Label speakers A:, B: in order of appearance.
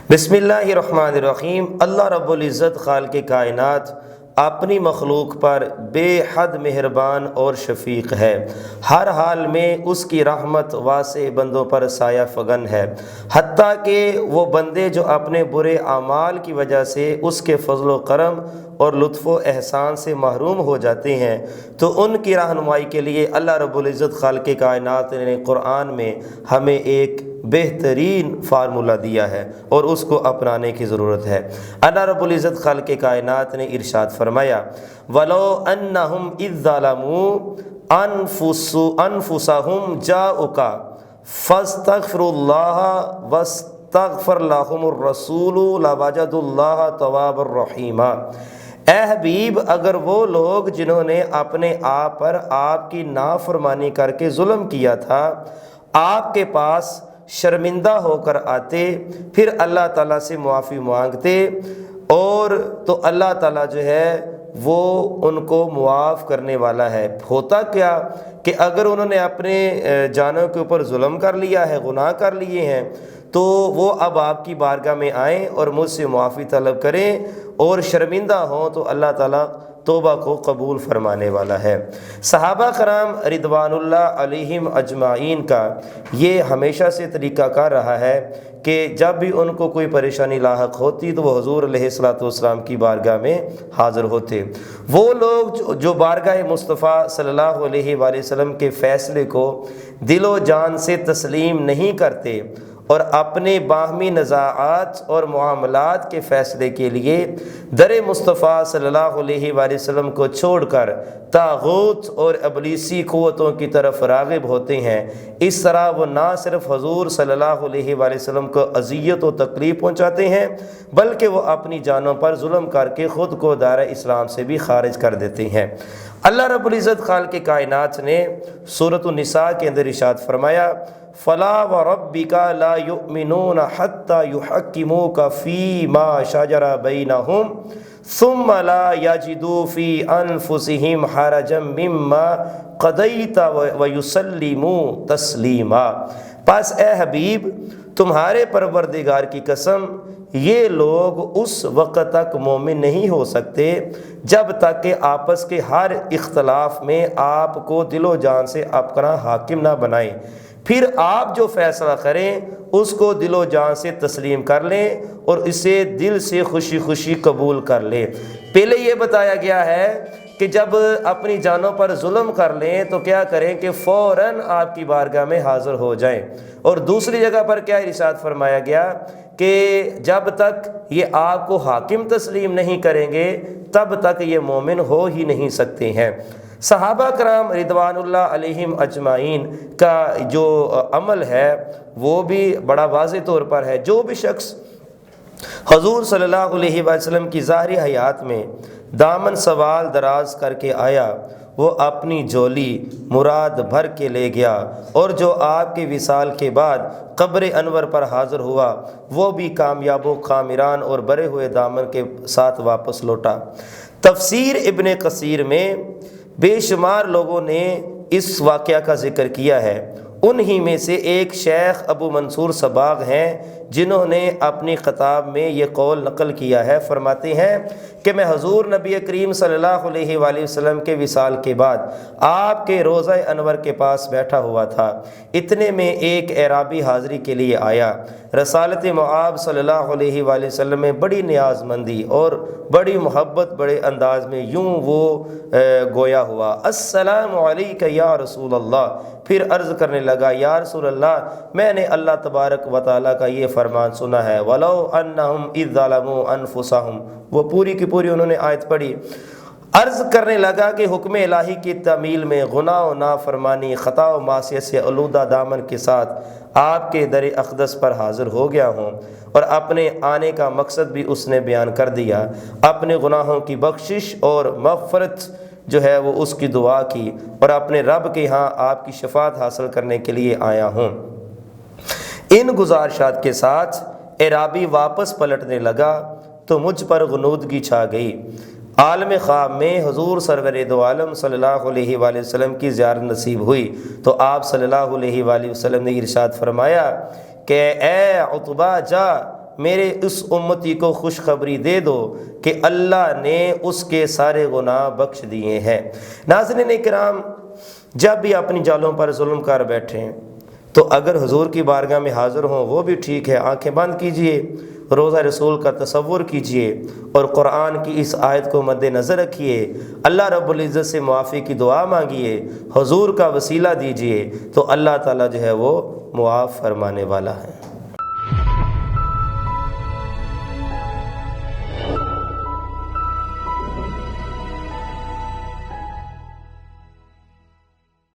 A: بسم اللہ الرحمن الرحیم۔ اللہ رب العزت خالق کائنات اپنی مخلوق پر بے حد مہربان اور شفیق ہے۔ ہر حال میں اس کی رحمت واسع بندوں پر سایہ فگن ہے، حتیٰ کہ وہ بندے جو اپنے برے اعمال کی وجہ سے اس کے فضل و کرم اور لطف و احسان سے محروم ہو جاتے ہیں تو ان کی رہنمائی کے لیے اللہ رب العزت خالق کائنات نے قرآن میں ہمیں ایک بہترین فارمولہ دیا ہے اور اس کو اپنانے کی ضرورت ہے۔ اللہ رب العزت خالق کائنات نے ارشاد فرمایا وَلَوْ أَنَّهُمْ إِذ ظَّلَمُوا أَنفُسَهُمْ جَاءُوكَ فَاسْتَغْفِرُوا اللَّهَ وَاسْتَغْفَرَ لَهُمُ الرَّسُولُ لَوَجَدُوا اللَّهَ تَوَّابًا رَحِيمًا۔ اے حبیب، اگر وہ لوگ جنہوں نے اپنے آپ پر آپ کی نافرمانی کر کے ظلم کیا تھا آپ کے پاس شرمندہ ہو کر آتے، پھر اللہ تعالیٰ سے معافی مانگتے، اور تو اللہ تعالیٰ جو ہے وہ ان کو معاف کرنے والا ہے۔ ہوتا کیا کہ اگر انہوں نے اپنے جانوں کے اوپر ظلم کر لیا ہے، گناہ کر لیے ہیں، تو وہ اب آپ کی بارگاہ میں آئیں اور مجھ سے معافی طلب کریں اور شرمندہ ہوں تو اللہ تعالیٰ توبہ کو قبول فرمانے والا ہے۔ صحابہ کرام رضوان اللہ علیہم اجمعین کا یہ ہمیشہ سے طریقہ کار رہا ہے کہ جب بھی ان کو کوئی پریشانی لاحق ہوتی تو وہ حضور علیہ الصلوۃ والسلام کی بارگاہ میں حاضر ہوتے۔ وہ لوگ جو بارگاہ مصطفیٰ صلی اللہ علیہ وآلہ وسلم کے فیصلے کو دل و جان سے تسلیم نہیں کرتے اور اپنے باہمی نزاعات اور معاملات کے فیصلے کے لیے در مصطفیٰ صلی اللہ علیہ وآلہ وسلم کو چھوڑ کر طاغوت اور ابلیسی قوتوں کی طرف راغب ہوتے ہیں، اس طرح وہ نہ صرف حضور صلی اللہ علیہ وآلہ وسلم کو اذیت و تکلیف پہنچاتے ہیں بلکہ وہ اپنی جانوں پر ظلم کر کے خود کو دائرہ اسلام سے بھی خارج کر دیتے ہیں۔ اللہ رب العزت خالق کائنات نے سورۃ النساء کے اندر ارشاد فرمایا فَلَا وَرَبِّكَ لَا يُؤْمِنُونَ حَتَّى يُحَكِّمُوكَ فِي مَا شَجَرَ بَيْنَهُمْ ثُمَّ لَا يَجِدُوا فِي أَنفُسِهِمْ حَرَجًا مِّمَّا قَضَيْتَ وَيُسَلِّمُوا تَسْلِيمًا۔ پس اے حبیب، تمہارے پروردگار کی قسم، یہ لوگ اس وقت تک مومن نہیں ہو سکتے جب تک کہ آپس کے ہر اختلاف میں آپ کو دل و جان سے اپنا حاکم نہ بنائیں، پھر آپ جو فیصلہ کریں اس کو دل و جان سے تسلیم کر لیں اور اسے دل سے خوشی خوشی قبول کر لیں۔ پہلے یہ بتایا گیا ہے کہ جب اپنی جانوں پر ظلم کر لیں تو کیا کریں کہ فوراً آپ کی بارگاہ میں حاضر ہو جائیں، اور دوسری جگہ پر کیا ارشاد فرمایا گیا کہ جب تک یہ آپ کو حاکم تسلیم نہیں کریں گے تب تک یہ مومن ہو ہی نہیں سکتے ہیں۔ صحابہ کرام رضوان اللہ علیہم اجمعین کا جو عمل ہے وہ بھی بڑا واضح طور پر ہے۔ جو بھی شخص حضور صلی اللہ علیہ وسلم کی ظاہری حیات میں دامن سوال دراز کر کے آیا وہ اپنی جولی مراد بھر کے لے گیا، اور جو آپ کے وصال کے بعد قبر انور پر حاضر ہوا وہ بھی کامیاب و کامران اور بھرے ہوئے دامن کے ساتھ واپس لوٹا۔ تفسیر ابن کثیر میں بے شمار لوگوں نے اس واقعہ کا ذکر کیا ہے، انہی میں سے ایک شیخ ابو منصور صباغ ہیں جنہوں نے اپنی خطاب میں یہ قول نقل کیا ہے۔ فرماتے ہیں کہ میں حضور نبی کریم صلی اللہ علیہ وآلہ وسلم کے وصال کے بعد آپ کے روضہ انور کے پاس بیٹھا ہوا تھا، اتنے میں ایک اعرابی حاضری کے لیے آیا۔ رسالت معاب صلی اللہ علیہ وآلہ وسلم میں بڑی نیاز مندی اور بڑی محبت بڑے انداز میں یوں وہ گویا ہوا السلام علیک یا رسول اللہ، پھر عرض کرنے لگا یا رسول اللہ، میں نے اللہ تبارک و تعالیٰ کا یہ فرمان سنا ہے وَلَوْ أَنَّهُمْ إِذْ ظَلَمُوا أَنفُسَهُمْ، وہ پوری کی پوری انہوں نے آیت پڑھی۔ عرض کرنے لگا کہ حکم الہی کی تعمیل میں گناہ و نافرمانی خطا و معصیت سے آلودہ دامن کے ساتھ آپ کے در اقدس پر حاضر ہو گیا ہوں، اور اپنے آنے کا مقصد بھی اس نے بیان کر دیا، اپنے گناہوں کی بخشش اور مغفرت جو ہے وہ اس کی دعا کی، اور اپنے رب کے ہاں آپ کی شفاعت حاصل کرنے کے لیے آیا ہوں۔ ان گزارشات کے ساتھ اعرابی واپس پلٹنے لگا تو مجھ پر غنودگی چھا گئی۔ عالم خواب میں حضور سرور دو عالم صلی اللہ علیہ وآلہ وسلم کی زیارت نصیب ہوئی تو آپ صلی اللہ علیہ وآلہ وسلم نے ارشاد فرمایا کہ اے عتبہ جا میرے اس امتی کو خوشخبری دے دو کہ اللہ نے اس کے سارے گناہ بخش دیے ہیں۔ ناظرین کرام، جب بھی اپنی جالوں پر ظلم کر بیٹھیں تو اگر حضور کی بارگاہ میں حاضر ہوں وہ بھی ٹھیک ہے، آنکھیں بند کیجئے، روضہ رسول کا تصور کیجئے اور قرآن کی اس آیت کو مد نظر رکھیے، اللہ رب العزت سے معافی کی دعا مانگیے، حضور کا وسیلہ دیجئے، تو اللہ تعالیٰ جو ہے وہ معاف فرمانے والا ہے۔